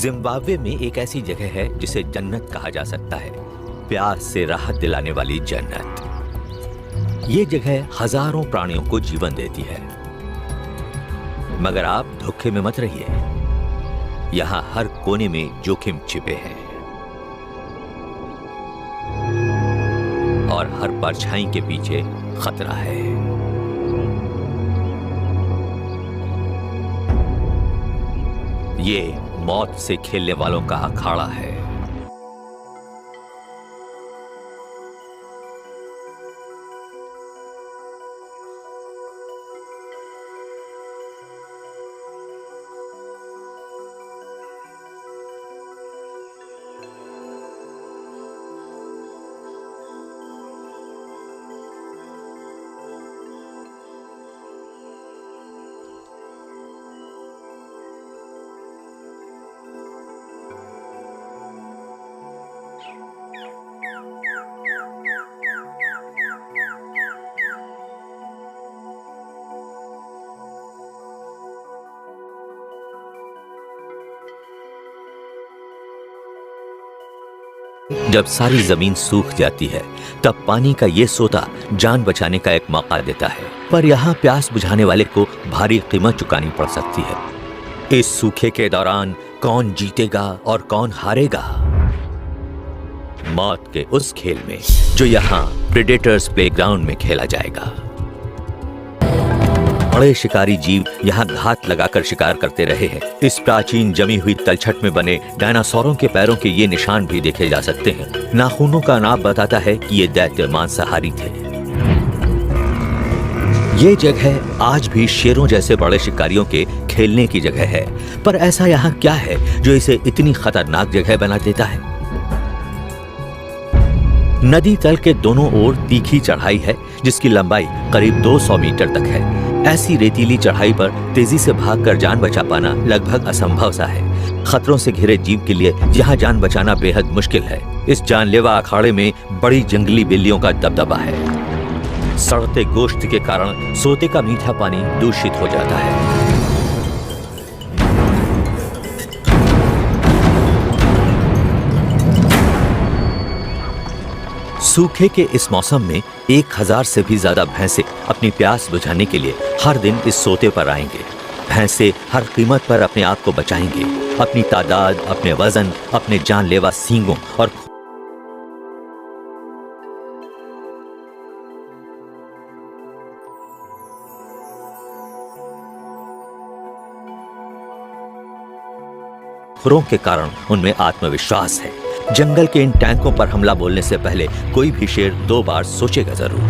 Zimbabwe में एक ऐसी जगह है जिसे जन्नत कहा जा सकता है, प्यास से राहत दिलाने वाली जन्नत। ये जगह हजारों प्राणियों को जीवन देती है, मगर आप धोखे में मत रहिए। यहां हर कोने में जोखिम छिपे हैं और हर परछाई के पीछे खतरा है। ये मौत से खेलने वालों का अखाड़ा है। जब सारी जमीन सूख जाती है तब पानी का ये सोता जान बचाने का एक मौका देता है, पर यहाँ प्यास बुझाने वाले को भारी कीमत चुकानी पड़ सकती है। इस सूखे के दौरान कौन जीतेगा और कौन हारेगा? मौत के उस खेल में जो यहाँ प्रेडेटर्स प्लेग्राउंड में खेला जाएगा। बड़े शिकारी जीव यहाँ घात लगाकर शिकार करते रहे हैं। इस प्राचीन जमी हुई तलछट में बने डायनासोरों के पैरों के ये निशान भी देखे जा सकते हैं। नाखूनों का नाप बताता है कि ये दैत्य मांसाहारी थे। ये जगह आज भी शेरों जैसे बड़े शिकारियों के खेलने की जगह है, पर ऐसा यहाँ क्या है जो इसे इतनी खतरनाक जगह बना देता है? नदी तल के दोनों ओर तीखी चढ़ाई है जिसकी लंबाई करीब 200 मीटर तक है। ऐसी रेतीली चढ़ाई पर तेजी से भागकर जान बचा पाना लगभग असंभव सा है। खतरों से घिरे जीव के लिए यहाँ जान बचाना बेहद मुश्किल है। इस जानलेवा अखाड़े में बड़ी जंगली बिल्लियों का दबदबा है। सड़ते गोश्त के कारण सोते का मीठा पानी दूषित हो जाता है। सूखे के इस मौसम में 1000 से भी ज्यादा भैंसे अपनी प्यास बुझाने के लिए हर दिन इस सोते पर आएंगे। भैंसे हर कीमत पर अपने आप को बचाएंगे। अपनी तादाद, अपने वजन, अपने जानलेवा सींगों और खुरों के कारण उनमें आत्मविश्वास है। जंगल के इन टैंकों पर हमला बोलने से पहले कोई भी शेर 2 बार सोचेगा जरूर।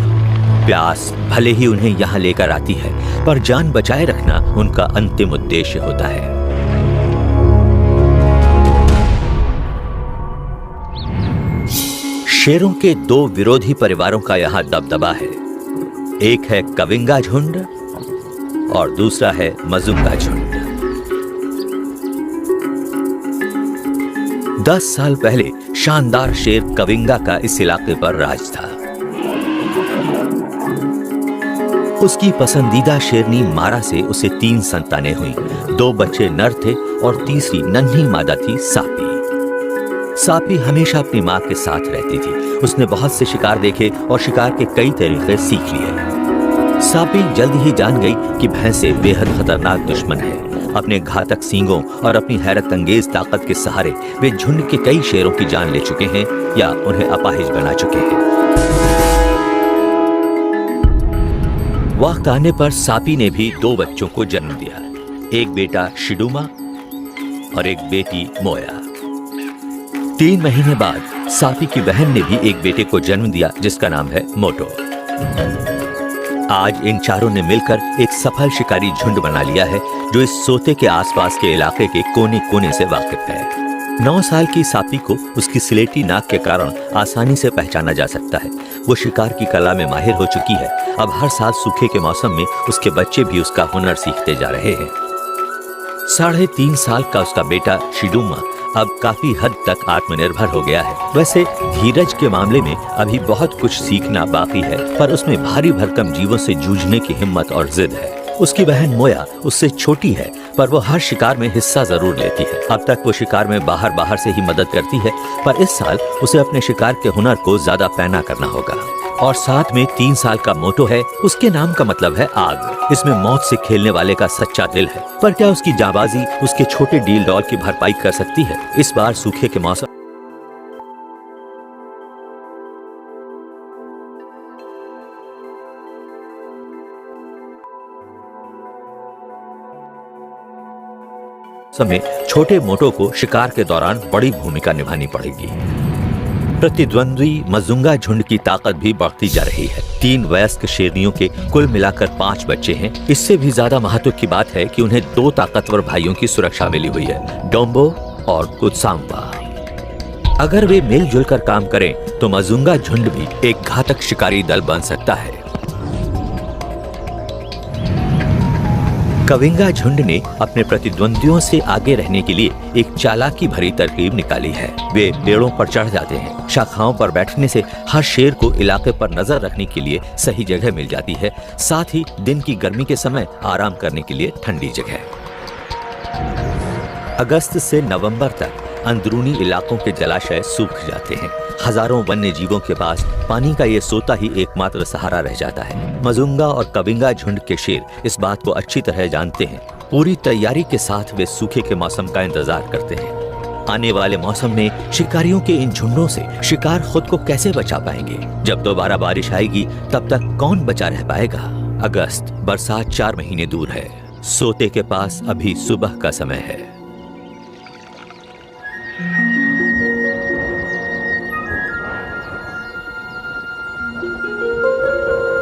प्यास भले ही उन्हें यहाँ लेकर आती है, पर जान बचाए रखना उनका अंतिम उद्देश्य होता है। शेरों के 2 विरोधी परिवारों का यहाँ दबदबा है। एक है कविंगा झुंड और दूसरा है मजुंगा झुंड। 10 साल पहले शानदार शेर कविंगा का इस इलाके पर राज था। उसकी पसंदीदा शेरनी मारा से उसे 3 संतानें हुई। 2 बच्चे नर थे और तीसरी नन्ही मादा थी सापी। सापी हमेशा अपनी मां के साथ रहती थी। उसने बहुत से शिकार देखे और शिकार के कई तरीके सीख लिए। सापी जल्द ही जान गई कि भैंसे बेहद खतरनाक दुश्मन है। अपने घातक सींगों और अपनी हैरत अंगेज ताकत के सहारे वे झुंड के कई शेरों की जान ले चुके हैं या उन्हें अपाहिज बना चुके हैं। वक्त आने पर सापी ने भी 2 बच्चों को जन्म दिया, एक बेटा शिडुमा और एक बेटी मोया। 3 महीने बाद सापी की बहन ने भी एक बेटे को जन्म दिया जिसका नाम है मोटो। आज इन चारों ने मिलकर एक सफल शिकारी झुंड बना लिया है जो इस सोते के आसपास के इलाके के कोने कोने से वाकिफ है। 9 साल की सापी को उसकी स्लेटी नाक के कारण आसानी से पहचाना जा सकता है। वो शिकार की कला में माहिर हो चुकी है। अब हर साल सूखे के मौसम में उसके बच्चे भी उसका हुनर सीखते जा रहे हैं। 3.5 साल का उसका बेटा शिडुमा अब काफी हद तक आत्मनिर्भर हो गया है। वैसे धीरज के मामले में अभी बहुत कुछ सीखना बाकी है, पर उसमें भारी भरकम जीवों से जूझने की हिम्मत और जिद है। उसकी बहन मोया उससे छोटी है, पर वो हर शिकार में हिस्सा जरूर लेती है। अब तक वो शिकार में बाहर से ही मदद करती है, पर इस साल उसे अपने शिकार के हुनर को ज्यादा पैना करना होगा। और साथ में 3 साल का मोटो है। उसके नाम का मतलब है आग। इसमें मौत से खेलने वाले का सच्चा दिल है। पर क्या उसकी जाबाजी उसके छोटे डील डॉल की भरपाई कर सकती है? इस बार सूखे के मौसम में छोटे मोटो को शिकार के दौरान बड़ी भूमिका निभानी पड़ेगी। प्रतिद्वंद्वी मजुंगा झुंड की ताकत भी बढ़ती जा रही है। 3 वयस्क शेरनियों के कुल मिलाकर 5 बच्चे हैं। इससे भी ज्यादा महत्व की बात है कि उन्हें 2 ताकतवर भाइयों की सुरक्षा मिली हुई है, डोम्बो और कुत्सांबा। अगर वे मिलजुल कर काम करें तो मजुंगा झुंड भी एक घातक शिकारी दल बन सकता है। कविंगा झुंड ने अपने प्रतिद्वंदियों से आगे रहने के लिए एक चालाकी भरी तरकीब निकाली है। वे पेड़ों पर चढ़ जाते हैं। शाखाओं पर बैठने से हर शेर को इलाके पर नजर रखने के लिए सही जगह मिल जाती है। साथ ही दिन की गर्मी के समय आराम करने के लिए ठंडी जगह। अगस्त से नवंबर तक अंदरूनी इलाकों के जलाशय सूख जाते हैं। हजारों वन्य जीवों के पास पानी का ये सोता ही एकमात्र सहारा रह जाता है। मजुंगा और कविंगा झुंड के शेर इस बात को अच्छी तरह जानते हैं। पूरी तैयारी के साथ वे सूखे के मौसम का इंतजार करते हैं। आने वाले मौसम में शिकारियों के इन झुंडों से शिकार खुद को कैसे बचा पाएंगे? जब दोबारा बारिश आएगी तब तक कौन बचा रह पाएगा? अगस्त, बरसात 4 महीने दूर है। सोते के पास अभी सुबह का समय है।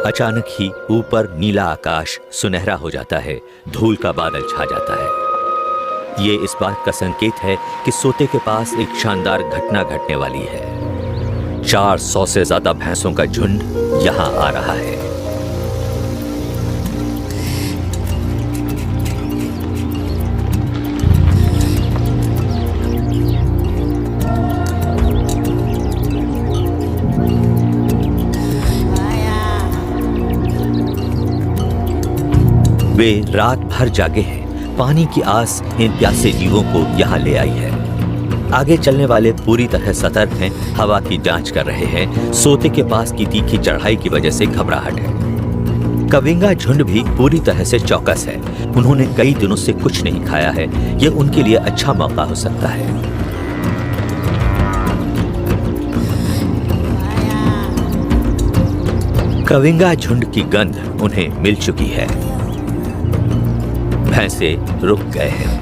अचानक ही ऊपर नीला आकाश सुनहरा हो जाता है। धूल का बादल छा जाता है। ये इस बात का संकेत है कि सोते के पास एक शानदार घटना घटने वाली है। 400 से ज्यादा भैंसों का झुंड यहां आ रहा है। वे रात भर जागे हैं। पानी की आस इन प्यासे जीवों को यहाँ ले आई है। आगे चलने वाले पूरी तरह सतर्क हैं, हवा की जांच कर रहे हैं। सोते के पास की तीखी चढ़ाई की वजह से घबराहट है। कविंगा झुंड भी पूरी तरह से चौकस है। उन्होंने कई दिनों से कुछ नहीं खाया है। यह उनके लिए अच्छा मौका हो सकता है। कविंगा झुंड की गंध उन्हें मिल चुकी है। भैंसे रुक गए हैं।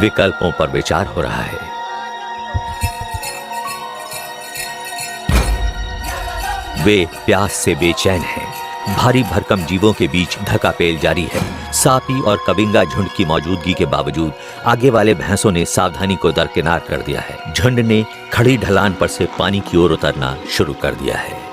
विकल्पों पर विचार हो रहा है। वे प्यास से बेचैन हैं। भारी भरकम जीवों के बीच धक्कापेल जारी है। सापी और कविंगा झुंड की मौजूदगी के बावजूद आगे वाले भैंसों ने सावधानी को दरकिनार कर दिया है। झुंड ने खड़ी ढलान पर से पानी की ओर उतरना शुरू कर दिया है।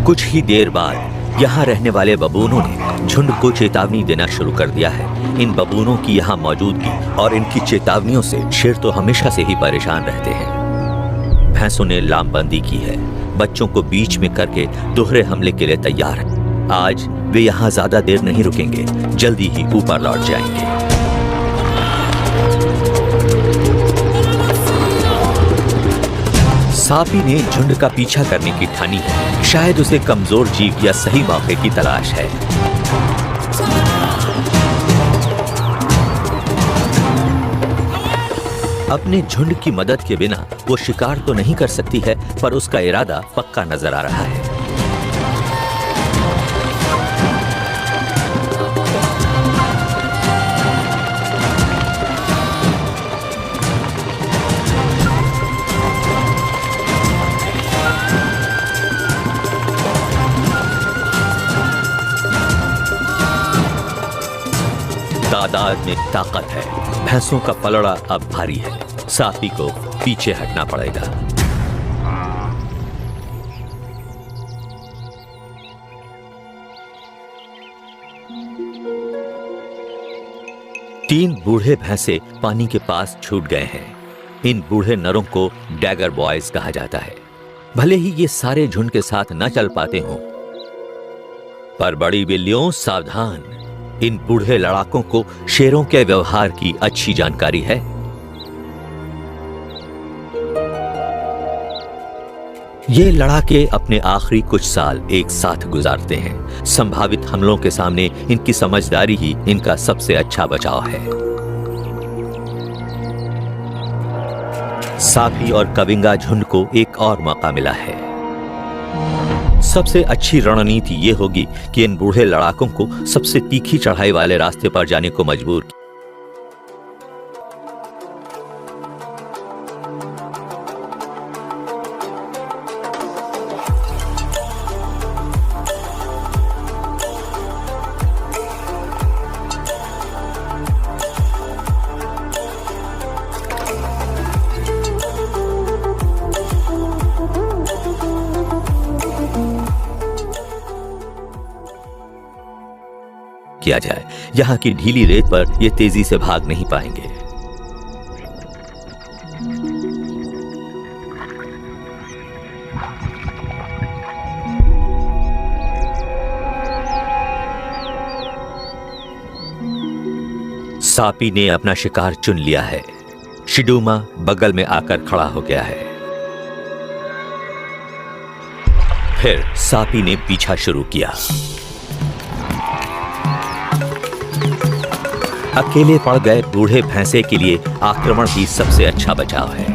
कुछ ही देर बाद यहाँ रहने वाले बबूनों ने झुंड को चेतावनी देना शुरू कर दिया है। इन बबूनों की यहाँ मौजूदगी और इनकी चेतावनियों से शेर तो हमेशा से ही परेशान रहते हैं। भैंसों ने लामबंदी की है। बच्चों को बीच में करके दोहरे हमले के लिए तैयार हैं। आज वे यहाँ ज्यादा देर नहीं रुकेंगे, जल्दी ही ऊपर लौट जाएंगे। सापी ने झुंड का पीछा करने की ठानी है। शायद उसे कमजोर जीव या सही मौके की तलाश है। अपने झुंड की मदद के बिना वो शिकार तो नहीं कर सकती है, पर उसका इरादा पक्का नजर आ रहा है। तादाद में ताकत है, भैंसों का पलड़ा अब भारी है, सापी को पीछे हटना पड़ेगा। तीन बूढ़े भैंसे पानी के पास छूट गए हैं। इन बूढ़े नरों को डैगर बॉयज कहा जाता है। भले ही ये सारे झुंड के साथ न चल पाते हों, पर बड़ी बिल्लियों सावधान, इन बूढ़े लड़ाकों को शेरों के व्यवहार की अच्छी जानकारी है। ये लड़ाके अपने आखिरी कुछ साल एक साथ गुजारते हैं। संभावित हमलों के सामने इनकी समझदारी ही इनका सबसे अच्छा बचाव है। सापी और कविंगा झुंड को एक और मौका मिला है। सबसे अच्छी रणनीति यह होगी कि इन बूढ़े लड़ाकों को सबसे तीखी चढ़ाई वाले रास्ते पर जाने को मजबूर किया जाए। यहां की ढीली रेत पर ये तेजी से भाग नहीं पाएंगे। सापी ने अपना शिकार चुन लिया है। शिडूमा बगल में आकर खड़ा हो गया है। फिर सापी ने पीछा शुरू किया। अकेले पड़ गए बूढ़े भैंसे के लिए आक्रमण ही सबसे अच्छा बचाव है।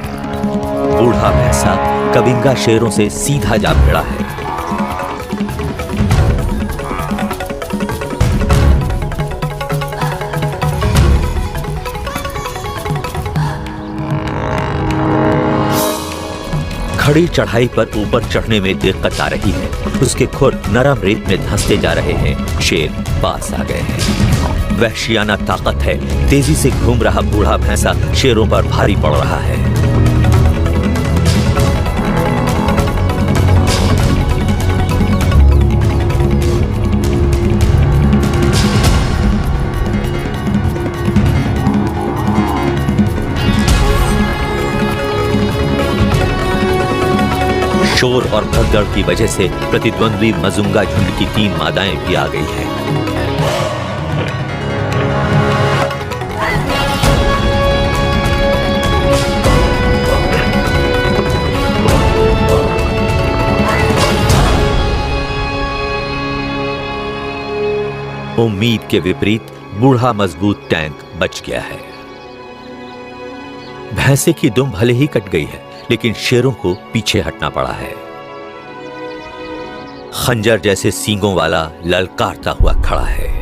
बूढ़ा भैंसा कविंगा शेरों से सीधा जा भिड़ा है। खड़ी चढ़ाई पर ऊपर चढ़ने में दिक्कत आ रही है। उसके खुर नरम रेत में धंसते जा रहे हैं। शेर पास आ गए हैं। वहशियाना ताकत है। तेजी से घूम रहा बूढ़ा भैंसा शेरों पर भारी पड़ रहा है। शोर और भगदड़ की वजह से प्रतिद्वंद्वी मजुंगा झुंड की 3 मादाएं भी आ गई हैं। उम्मीद के विपरीत बूढ़ा मजबूत टैंक बच गया है। भैंसे की दुम भले ही कट गई है, लेकिन शेरों को पीछे हटना पड़ा है। खंजर जैसे सींगों वाला ललकारता हुआ खड़ा है।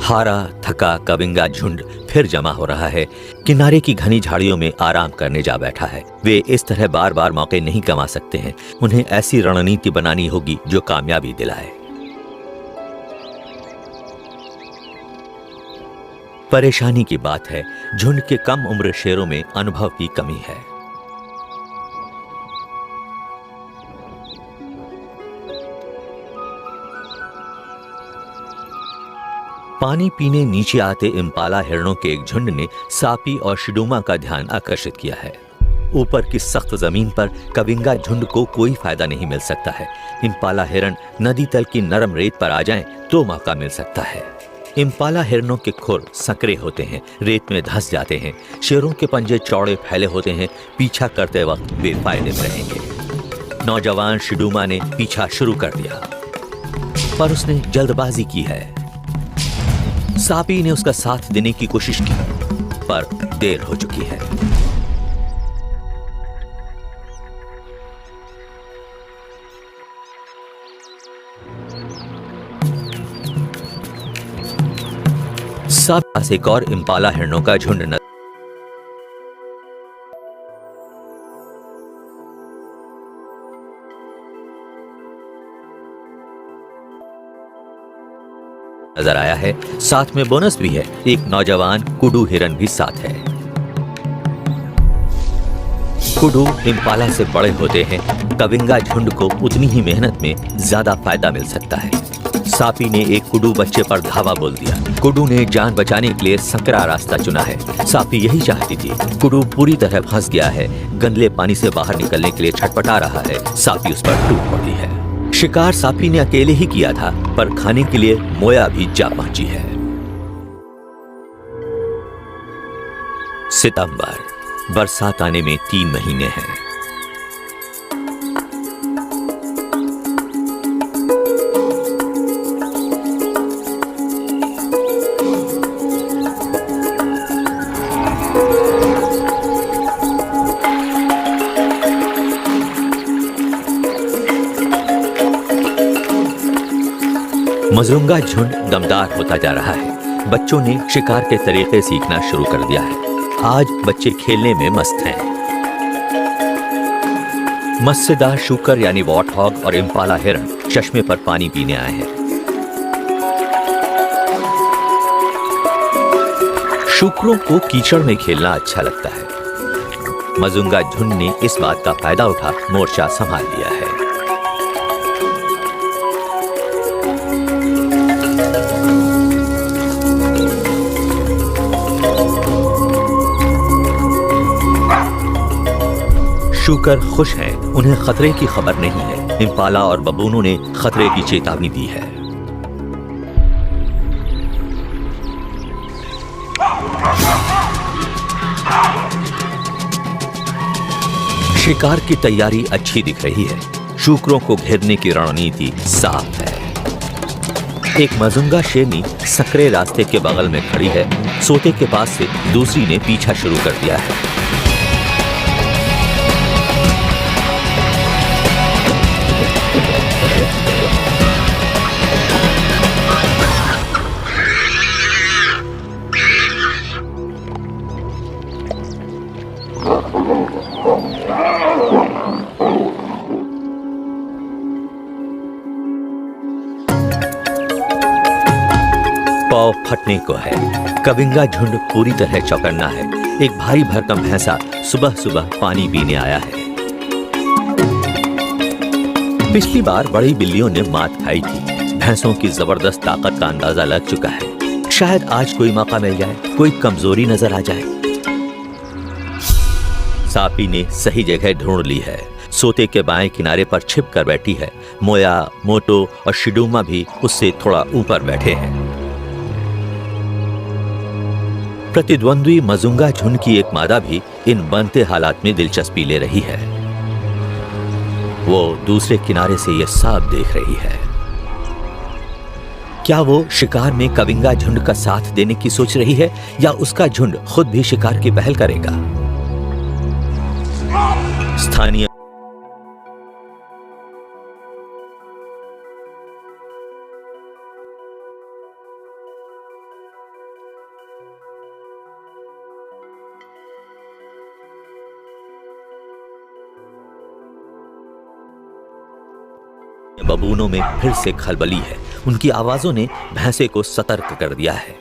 हारा थका कविंगा झुंड फिर जमा हो रहा है। किनारे की घनी झाड़ियों में आराम करने जा बैठा है। वे इस तरह बार बार मौके नहीं कमा सकते हैं। उन्हें ऐसी रणनीति बनानी होगी जो कामयाबी दिलाए। परेशानी की बात है, झुंड के कम उम्र शेरों में अनुभव की कमी है। पानी पीने नीचे आते इम्पाला हिरणों के एक झुंड ने सापी और शिडूमा का ध्यान आकर्षित किया है। ऊपर की सख्त जमीन पर कविंगा झुंड को कोई फायदा नहीं मिल सकता है। इम्पाला हिरण नदी तल की नरम रेत पर आ जाएं तो मौका मिल सकता है। इम्पाला हिरणों के खुर संकरे होते हैं, रेत में धंस जाते हैं। शेरों के पंजे चौड़े फैले होते हैं। पीछा करते वक्त बेफायदे में रहेंगे। नौजवान शिडूमा ने पीछा शुरू कर दिया। पर उसने जल्दबाजी की है। सापी ने उसका साथ देने की कोशिश की, पर देर हो चुकी है। सापी पास एक और इम्पाला हिरणों का झुंड नजर आया है। साथ में बोनस भी है, एक नौजवान कुडू हिरन भी साथ है। कुडू इम्पाला से बड़े होते हैं। कविंगा झुंड को उतनी ही मेहनत में ज्यादा फायदा मिल सकता है। सापी ने एक कुडू बच्चे पर धावा बोल दिया। कुडू ने जान बचाने के लिए संकरा रास्ता चुना है। सापी यही चाहती थी। कुडू पूरी तरह फंस गया है, गंदले पानी से बाहर निकलने के लिए छटपटा रहा है। सापी उस पर टूट पड़ी है। शिकार सापी ने अकेले ही किया था, पर खाने के लिए मोया भी जा पहुंची है। सितंबर, बरसात आने में 3 महीने हैं। मजरूंगा झुंड दमदार होता जा रहा है। बच्चों ने शिकार के तरीके सीखना शुरू कर दिया है। आज बच्चे खेलने में मस्त हैं। मत्स्यदार शूकर यानी वॉटहॉग और इम्पाला हिरण चश्मे पर पानी पीने आए हैं। शूकरों को कीचड़ में खेलना अच्छा लगता है। मजूंगा झुंड ने इस बात का फायदा उठा मोर्चा संभाल लिया है। शूकर खुश हैं, उन्हें खतरे की खबर नहीं है। इम्पाला और बबूनों ने खतरे की चेतावनी दी है। शिकार की तैयारी अच्छी दिख रही है। शूकरों को घेरने की रणनीति साफ है। एक मजूंगा शेरनी सकरे रास्ते के बगल में खड़ी है। सोते के पास से दूसरी ने पीछा शुरू कर दिया है। पाव फटने को है। कविंगा झुंड पूरी तरह चौकन्ना है। एक भारी भरकम भैंसा सुबह सुबह पानी पीने आया है। पिछली बार बड़ी बिल्लियों ने मात खाई थी। भैंसों की जबरदस्त ताकत का अंदाजा लग चुका है। शायद आज कोई मौका मिल जाए, कोई कमजोरी नजर आ जाए। सापी ने सही जगह ढूंढ ली है। सोते के बाएं किनारे पर छिप कर बैठी है। मोया, मोटो और शिडूमा भी उससे थोड़ा ऊपर बैठे हैं। प्रतिद्वंद्वी मजूंगा झुंड की एक मादा भी इन बनते हालात में दिलचस्पी ले रही है। वो दूसरे किनारे से यह सब देख रही है। क्या वो शिकार में कविंगा झुंड का साथ देने की सोच रही है, या उसका झुंड खुद भी शिकार की पहल करेगा? स्थानीय बबूनों में फिर से खलबली है। उनकी आवाजों ने भैंसे को सतर्क कर दिया है।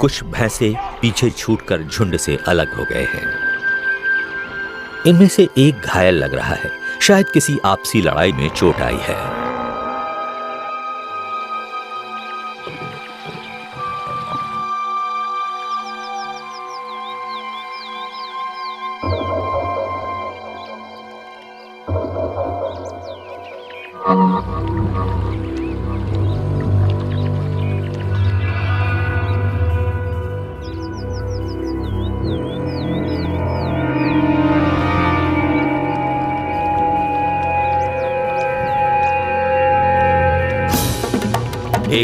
कुछ भैंसे पीछे छूटकर झुंड से अलग हो गए हैं। इनमें से एक घायल लग रहा है। शायद किसी आपसी लड़ाई में चोट आई है। एक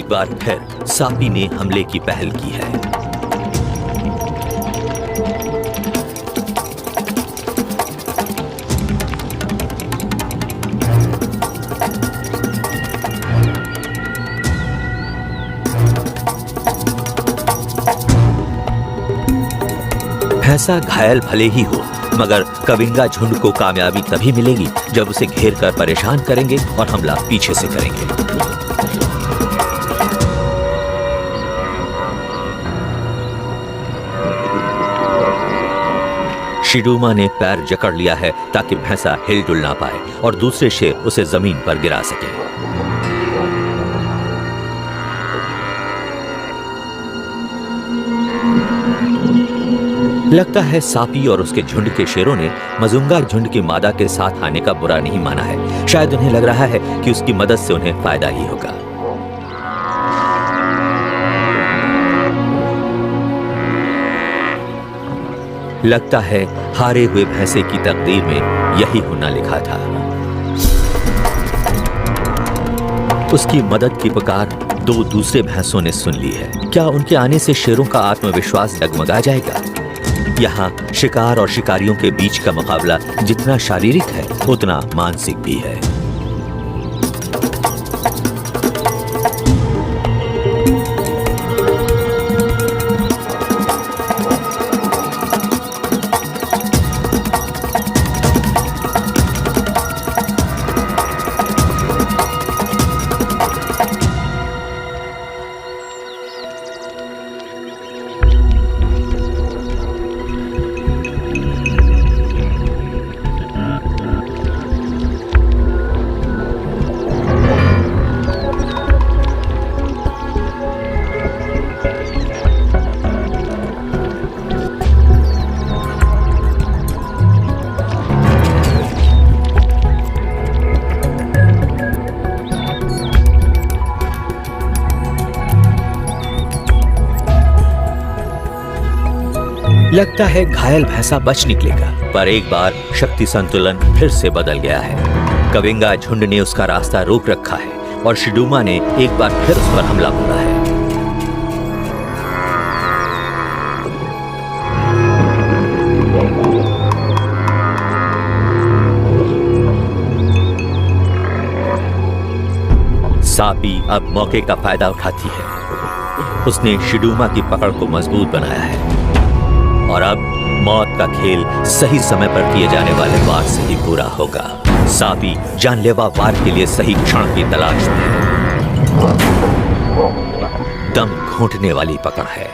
बार फिर सापी ने हमले की पहल की है। भैंसा घायल भले ही हो, मगर कविंगा झुंड को कामयाबी तभी मिलेगी जब उसे घेर कर परेशान करेंगे और हमला पीछे से करेंगे। शिडूमा ने पैर जकड़ लिया है ताकि भैंसा हिलडुल ना पाए और दूसरे शेर उसे जमीन पर गिरा सके। लगता है सापी और उसके झुंड के शेरों ने मजुंगा झुंड की मादा के साथ आने का बुरा नहीं माना है। शायद उन्हें लग रहा है कि उसकी मदद से उन्हें फायदा ही होगा। लगता है हारे हुए भैंसे की तकदीर में यही होना लिखा था। उसकी मदद की पुकार दो दूसरे भैंसों ने सुन ली है। क्या उनके आने से शेरों का आत्मविश्वास डगमगा जाएगा? यहाँ शिकार और शिकारियों के बीच का मुकाबला जितना शारीरिक है उतना मानसिक भी है। लगता है घायल भैंसा बच निकलेगा, पर एक बार शक्ति संतुलन फिर से बदल गया है। कविंगा झुंड ने उसका रास्ता रोक रखा है और शिडूमा ने एक बार फिर उस पर हमला बोला है। सापी अब मौके का फायदा उठाती है। उसने शिडूमा की पकड़ को मजबूत बनाया है और अब मौत का खेल सही समय पर किए जाने वाले वार से ही पूरा होगा। सापी जानलेवा वार के लिए सही क्षण की तलाश में है। दम घोंटने वाली पकड़ है।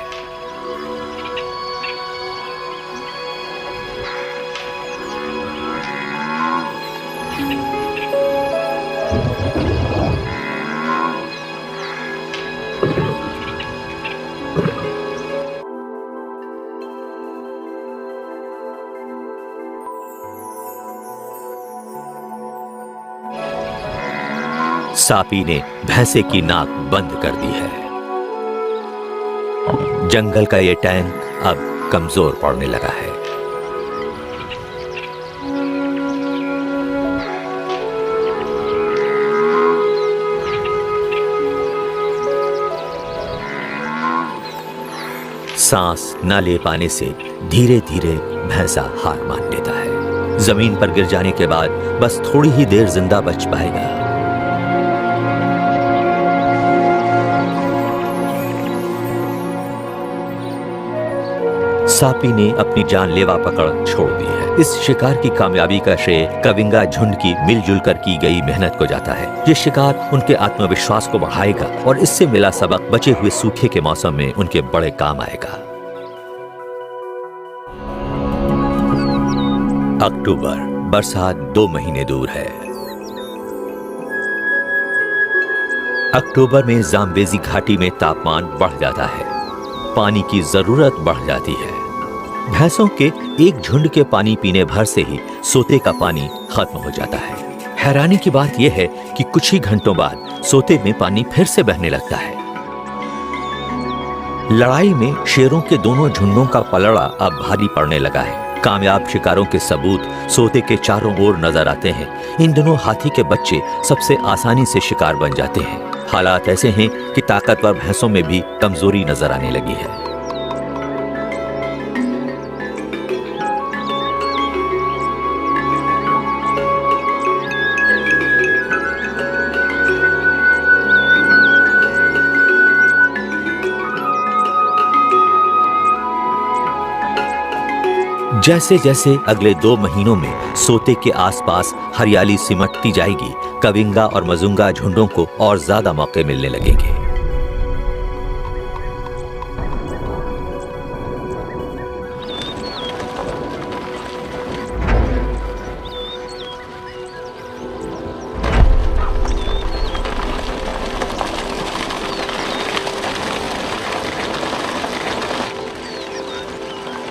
सापी ने भैंसे की नाक बंद कर दी है। जंगल का ये टैंक अब कमजोर पड़ने लगा है। सांस न ले पाने से धीरे धीरे भैंसा हार मान लेता है। जमीन पर गिर जाने के बाद बस थोड़ी ही देर जिंदा बच पाएगा। सापी ने अपनी जानलेवा पकड़ छोड़ दी है। इस शिकार की कामयाबी का श्रेय कविंगा झुंड की मिलजुल कर की गई मेहनत को जाता है। ये शिकार उनके आत्मविश्वास को बढ़ाएगा और इससे मिला सबक बचे हुए सूखे के मौसम में उनके बड़े काम आएगा। अक्टूबर, बरसात 2 महीने दूर है। अक्टूबर में जाम्बेजी घाटी में तापमान बढ़ जाता है। पानी की जरूरत बढ़ जाती है। भैंसों के एक झुंड के पानी पीने भर से ही सोते का पानी खत्म हो जाता है। हैरानी की बात यह है कि कुछ ही घंटों बाद सोते में पानी फिर से बहने लगता है। लड़ाई में शेरों के दोनों झुंडों का पलड़ा अब भारी पड़ने लगा है। कामयाब शिकारों के सबूत सोते के चारों ओर नजर आते हैं। इन दिनों हाथी के बच्चे सबसे आसानी से शिकार बन जाते हैं। हालात ऐसे हैं कि ताकतवर भैंसों में भी कमजोरी नजर आने लगी है। जैसे जैसे अगले 2 महीनों में सोते के आसपास हरियाली सिमटती जाएगी, कविंगा और मजुंगा झुंडों को और ज्यादा मौके मिलने लगेंगे।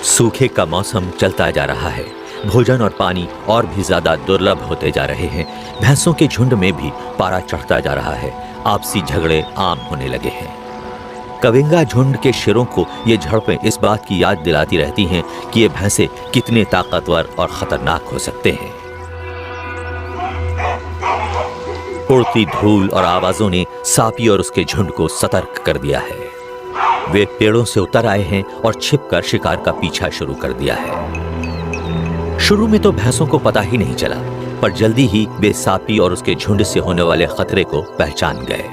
सूखे का मौसम चलता जा रहा है। भोजन और पानी और भी ज्यादा दुर्लभ होते जा रहे हैं। भैंसों के झुंड में भी पारा चढ़ता जा रहा है। आपसी झगड़े आम होने लगे हैं। कविंगा झुंड के शेरों को ये झड़पें इस बात की याद दिलाती रहती हैं कि ये भैंसे कितने ताकतवर और खतरनाक हो सकते हैं। उड़ती धूल और आवाजों ने सापी और उसके झुंड को सतर्क कर दिया है। वे पेड़ों से उतर आए हैं और छिपकर शिकार का पीछा शुरू कर दिया है। शुरू में तो भैंसों को पता ही नहीं चला, पर जल्दी ही वे सापी और उसके झुंड से होने वाले खतरे को पहचान गए।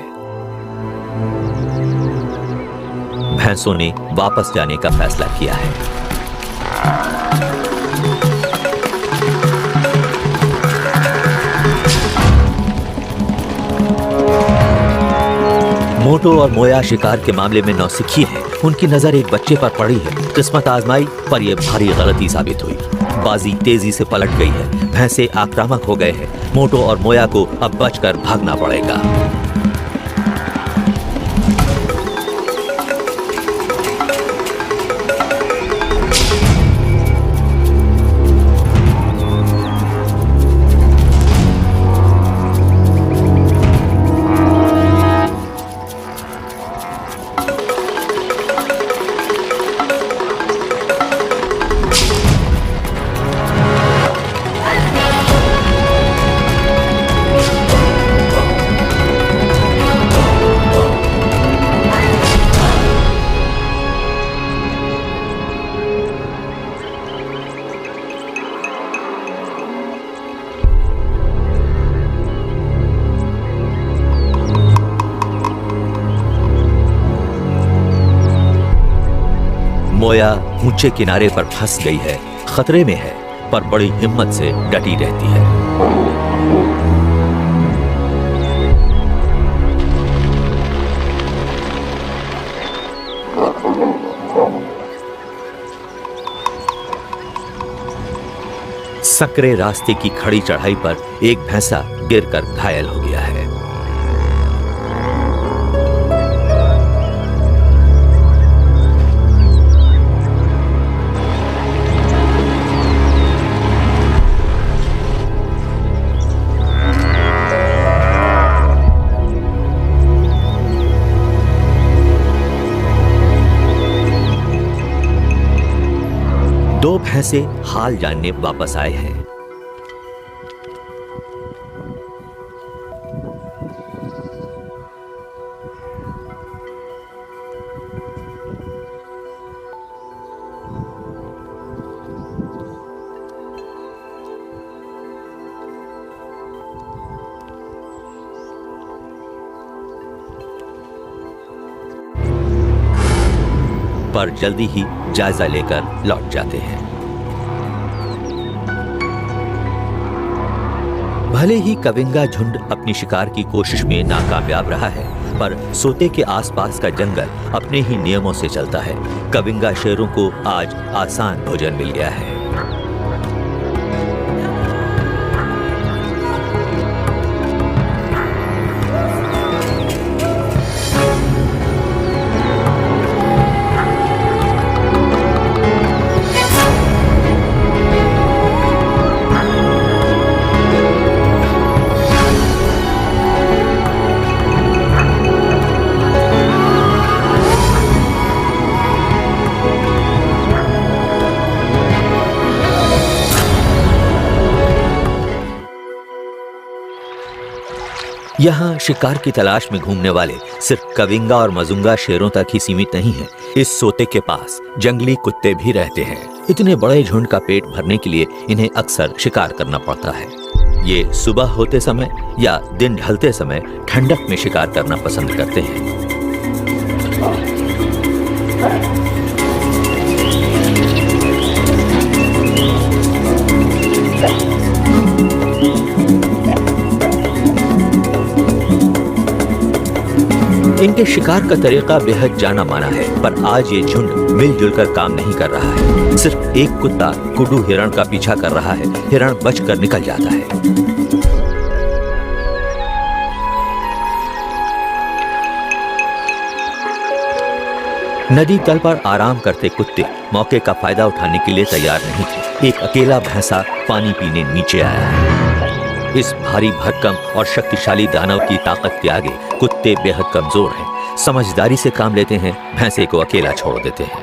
भैंसों ने वापस जाने का फैसला किया है। मोटो और मोया शिकार के मामले में नौसिखिए हैं। उनकी नजर एक बच्चे पर पड़ी है। किस्मत आजमाई पर यह भारी गलती साबित हुई। बाजी तेजी से पलट गई है। भैंसे आक्रामक हो गए हैं। मोटो और मोया को अब बचकर भागना पड़ेगा। मोया ऊंचे किनारे पर फंस गई है, खतरे में है, पर बड़ी हिम्मत से डटी रहती है। सकरे रास्ते की खड़ी चढ़ाई पर एक भैंसा गिरकर घायल हो गया है। दो भैंसे हाल जानने वापस आए हैं। पर जल्दी ही जायजा लेकर लौट जाते हैं। भले ही कविंगा झुंड अपनी शिकार की कोशिश में नाकामयाब रहा है, पर सोते के आसपास का जंगल अपने ही नियमों से चलता है। कविंगा शेरों को आज आसान भोजन मिल गया है। यहाँ शिकार की तलाश में घूमने वाले सिर्फ कविंगा और मजुंगा शेरों तक ही सीमित नहीं है। इस सोते के पास जंगली कुत्ते भी रहते हैं। इतने बड़े झुंड का पेट भरने के लिए इन्हें अक्सर शिकार करना पड़ता है। ये सुबह होते समय या दिन ढलते समय ठंडक में शिकार करना पसंद करते हैं। इनके शिकार का तरीका बेहद जाना माना है, पर आज ये झुंड मिलजुल कर काम नहीं कर रहा है। सिर्फ एक कुत्ता कुडू हिरण का पीछा कर रहा है। हिरण बचकर निकल जाता है। नदी तल पर आराम करते कुत्ते मौके का फायदा उठाने के लिए तैयार नहीं थे। एक अकेला भैंसा पानी पीने नीचे आया है। इस भारी भरकम और शक्तिशाली दानव की ताकत के आगे कुत्ते बेहद कमजोर हैं। समझदारी से काम लेते हैं, भैंसे को अकेला छोड़ देते हैं।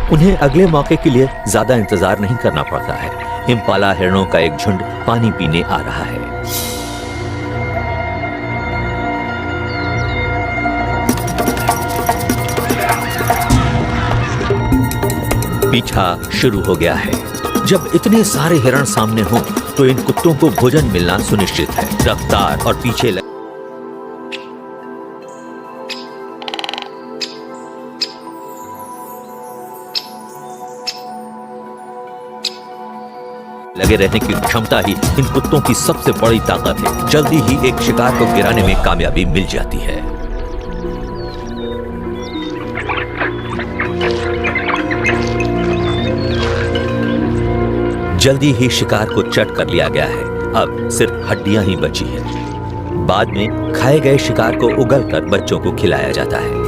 उन्हें अगले मौके के लिए ज्यादा इंतजार नहीं करना पड़ता है। इम्पाला हिरणों का एक झुंड पानी पीने आ रहा है। पीछा शुरू हो गया है। जब इतने सारे हिरण सामने हों तो इन कुत्तों को भोजन मिलना सुनिश्चित है। रफ्तार और पीछे लगे रहने की क्षमता ही इन कुत्तों की सबसे बड़ी ताकत है। जल्दी ही एक शिकार को गिराने में कामयाबी मिल जाती है। जल्दी ही शिकार को चट कर लिया गया है। अब सिर्फ हड्डियां ही बची हैं। बाद में खाए गए शिकार को उगलकर बच्चों को खिलाया जाता है।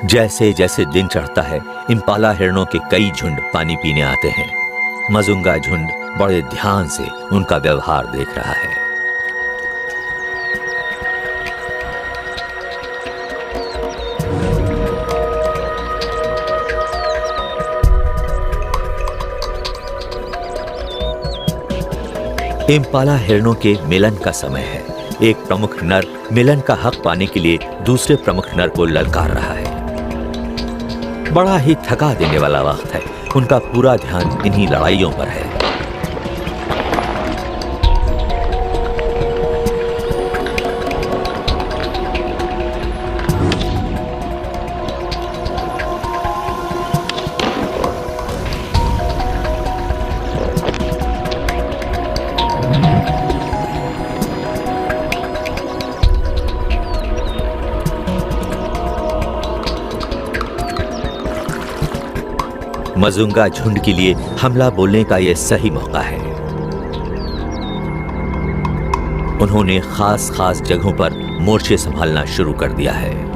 जैसे जैसे दिन चढ़ता है, इम्पाला हिरणों के कई झुंड पानी पीने आते हैं। मजुंगा झुंड बड़े ध्यान से उनका व्यवहार देख रहा है। इम्पाला हिरणों के मिलन का समय है। एक प्रमुख नर मिलन का हक पाने के लिए दूसरे प्रमुख नर को ललकार रहा है। बड़ा ही थका देने वाला वक्त है। उनका पूरा ध्यान इन्हीं लड़ाइयों पर है। मजुंगा झुंड के लिए हमला बोलने का यह सही मौका है। उन्होंने खास खास जगहों पर मोर्चे संभालना शुरू कर दिया है।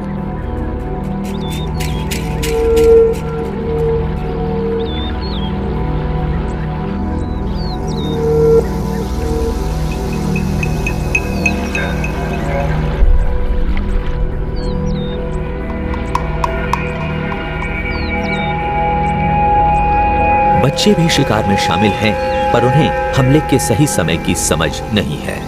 बच्चे भी शिकार में शामिल हैं, पर उन्हें हमले के सही समय की समझ नहीं है।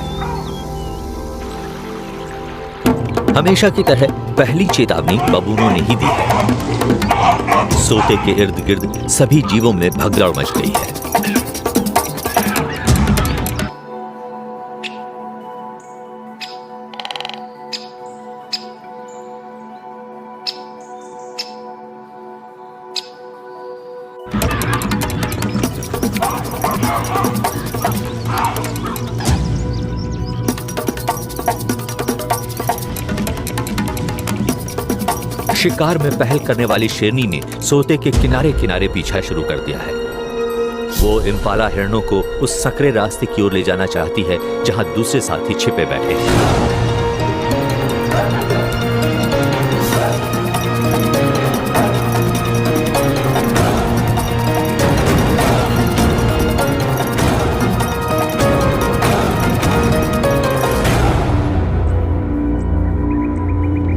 हमेशा की तरह पहली चेतावनी बबूनों ने ही दी है। सोते के इर्द गिर्द सभी जीवों में भगदड़ मच गई है। शिकार में पहल करने वाली शेरनी ने सोते के किनारे किनारे पीछा शुरू कर दिया है। वो इम्पाला हिरणों को उस सकरे रास्ते की ओर ले जाना चाहती है जहां दूसरे साथी छिपे बैठे हैं।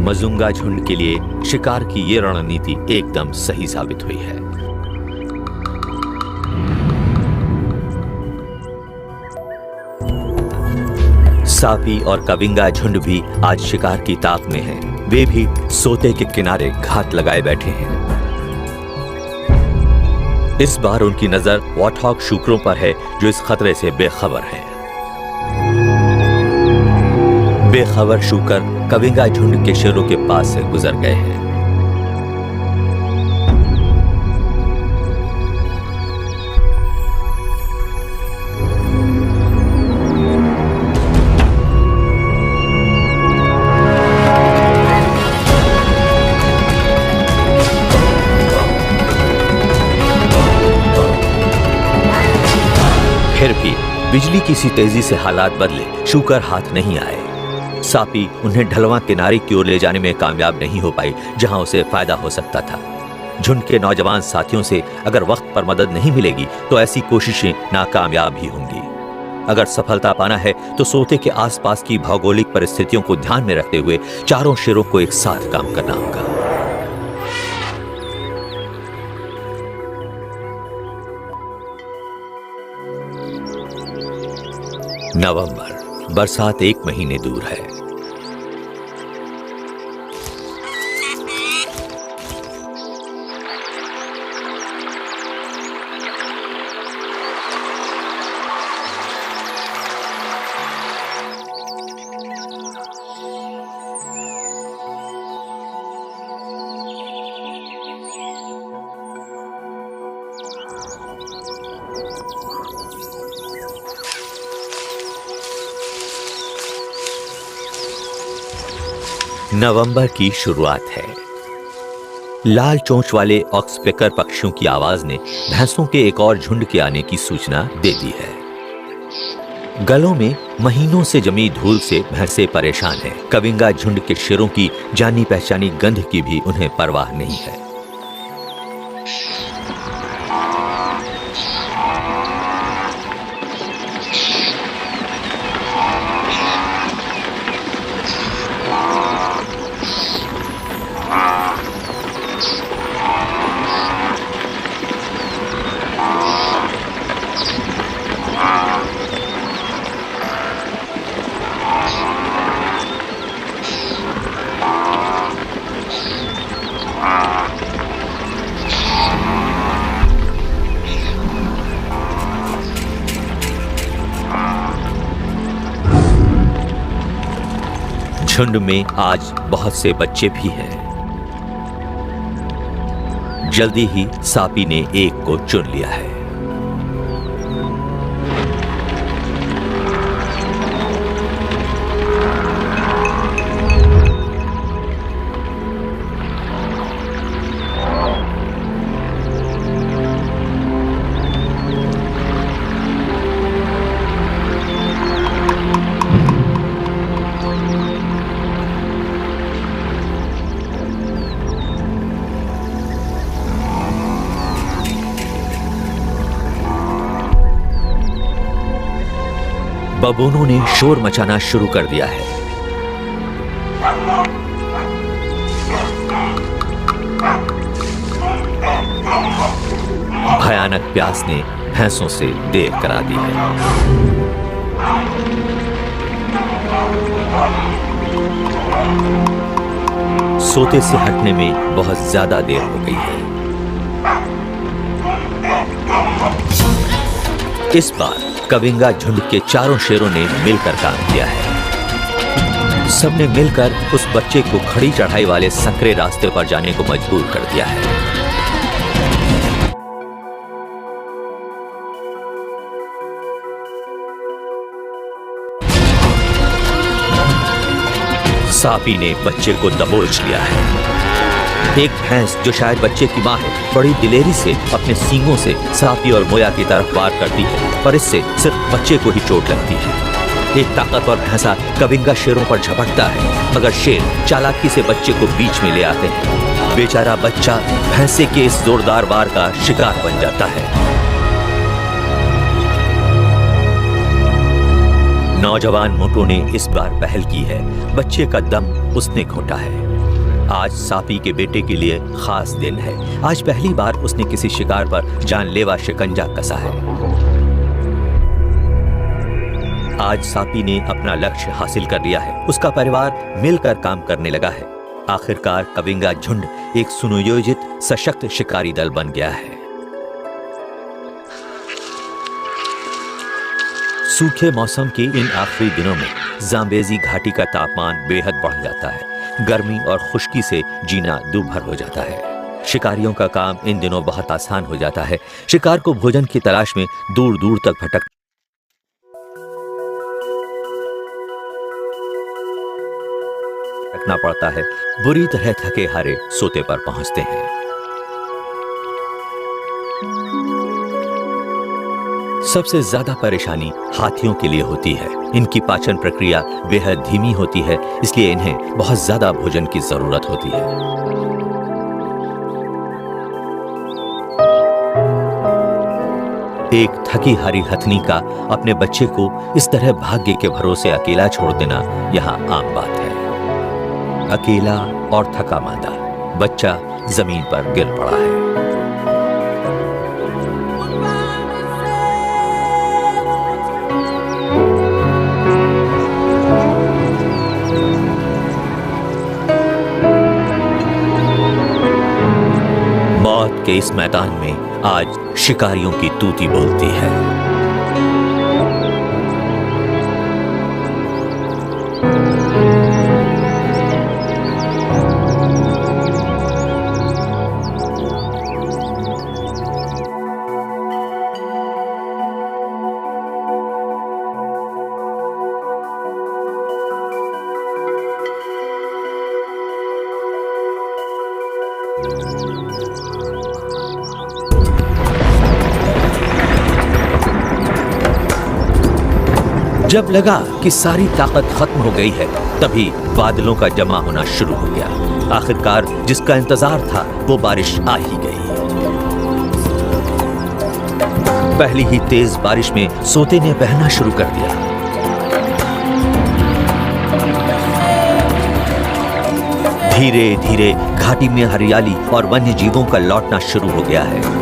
मजुंगा झुंड के लिए शिकार की ये रणनीति एकदम सही साबित हुई है। सापी और कविंगा झुंड भी आज शिकार की ताक में हैं। वे भी सोते के किनारे घात लगाए बैठे हैं। इस बार उनकी नजर वॉटहॉग शूकरों पर है जो इस खतरे से बेखबर हैं। बेखबर शूकर कविंगा झुंड के शेरों के पास से गुजर गए हैं। फिर भी बिजली की सी तेजी से हालात बदले, शूकर हाथ नहीं आए। सापी उन्हें ढलवां किनारे की ओर ले जाने में कामयाब नहीं हो पाई जहां उसे फायदा हो सकता था। झुंड के नौजवान साथियों से अगर वक्त पर मदद नहीं मिलेगी तो ऐसी कोशिशें नाकामयाब ही होंगी। अगर सफलता पाना है तो सोते के आसपास की भौगोलिक परिस्थितियों को ध्यान में रखते हुए चारों शेरों को एक साथ काम करना होगा। नवंबर, बरसात 1 महीने दूर है। नवंबर की शुरुआत है। लाल चोंच वाले ऑक्सपेकर पक्षियों की आवाज ने भैंसों के एक और झुंड के आने की सूचना दे दी है। गलों में महीनों से जमी धूल से भैंसें परेशान हैं। कविंगा झुंड के शेरों की जानी पहचानी गंध की भी उन्हें परवाह नहीं है। झुंड में आज बहुत से बच्चे भी हैं। जल्दी ही सापी ने एक को चुन लिया है। बबूनों ने शोर मचाना शुरू कर दिया है। भयानक प्यास ने भैंसों से देर करा दी है। सोते से हटने में बहुत ज्यादा देर हो गई है। इस बार कविंगा झुंड के चारों शेरों ने मिलकर काम किया है। सबने मिलकर उस बच्चे को खड़ी चढ़ाई वाले संकरे रास्ते पर जाने को मजबूर कर दिया है। सापी ने बच्चे को दबोच लिया है। एक भैंस जो शायद बच्चे की मां है, बड़ी दिलेरी से अपने सींगों से सापी और मोया की तरफ वार करती है, पर इससे सिर्फ बच्चे को ही चोट लगती है। एक ताकतवर भैंसा कविंगा शेरों पर झपटता है, मगर शेर चालाकी से बच्चे को बीच में ले आते हैं। बेचारा बच्चा भैंसे के इस जोरदार वार का शिकार बन जाता है। नौजवान मोटो ने इस बार पहल की है। बच्चे का दम उसने घोंटा है। आज सापी के बेटे के लिए खास दिन है। आज पहली बार उसने किसी शिकार पर जानलेवा शिकंजा कसा है। आज सापी ने अपना लक्ष्य हासिल कर लिया है। उसका परिवार मिलकर काम करने लगा है। आखिरकार कविंगा झुंड एक सुनियोजित सशक्त शिकारी दल बन गया है। सूखे मौसम के इन आखिरी दिनों में जाम्बेजी घाटी का तापमान बेहद बढ़ जाता है। गर्मी और खुश्की से जीना दूभर हो जाता है। शिकारियों का काम इन दिनों बहुत आसान हो जाता है। शिकार को भोजन की तलाश में दूर दूर तक भटकना पड़ता है। बुरी तरह थके हारे सोते पर पहुंचते हैं। सबसे ज्यादा परेशानी हाथियों के लिए होती है। इनकी पाचन प्रक्रिया बेहद धीमी होती है, इसलिए इन्हें बहुत ज्यादा भोजन की जरूरत होती है। एक थकी हारी हथनी का अपने बच्चे को इस तरह भाग्य के भरोसे अकेला छोड़ देना यहाँ आम बात है। अकेला और थका मांदा बच्चा जमीन पर गिर पड़ा है। मौत के इस मैदान में आज शिकारियों की तूती बोलती है। जब लगा कि सारी ताकत खत्म हो गई है, तभी बादलों का जमा होना शुरू हो गया। आखिरकार जिसका इंतजार था वो बारिश आ ही गई। पहली ही तेज बारिश में सोते ने बहना शुरू कर दिया। धीरे धीरे घाटी में हरियाली और वन्य जीवों का लौटना शुरू हो गया है।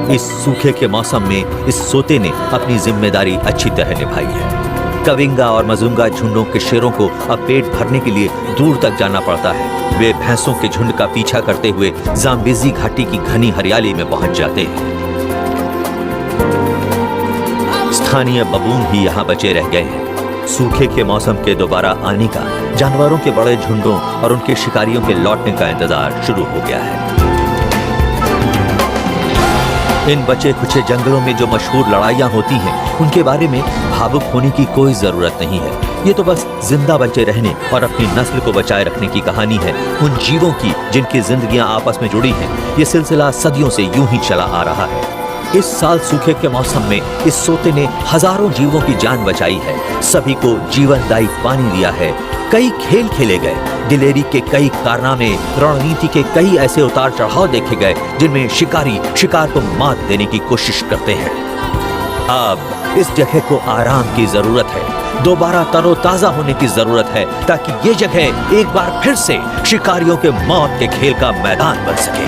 इस सूखे के मौसम में इस सोते ने अपनी जिम्मेदारी अच्छी तरह निभाई है। कविंगा और मजूंगा झुंडों के शेरों को अब पेट भरने के लिए दूर तक जाना पड़ता है। वे भैंसों के झुंड का पीछा करते हुए जाम्बेजी घाटी की घनी हरियाली में पहुंच जाते हैं। स्थानीय बबून ही यहाँ बचे रह गए हैं। सूखे के मौसम के दोबारा आने का जानवरों के बड़े झुंडों और उनके शिकारियों के लौटने का इंतजार शुरू हो गया है। इन बचे खुचे जंगलों में जो मशहूर लड़ाइयां होती हैं, उनके बारे में भावुक होने की कोई जरूरत नहीं है। ये तो बस जिंदा बचे रहने और अपनी नस्ल को बचाए रखने की कहानी है, उन जीवों की जिनकी जिंदगियां आपस में जुड़ी हैं। ये सिलसिला सदियों से यूं ही चला आ रहा है। इस साल सूखे के मौसम में इस सोते ने हजारों जीवों की जान बचाई है। सभी को जीवनदायी पानी दिया है। कई खेल खेले गए, दिलेरी के कई कारनामे, रणनीति के कई ऐसे उतार चढ़ाव देखे गए जिनमें शिकारी शिकार को मात देने की कोशिश करते हैं। अब इस जगह को आराम की जरूरत है, दोबारा तरोताजा होने की जरूरत है, ताकि ये जगह एक बार फिर से शिकारियों के मौत के खेल का मैदान बन सके।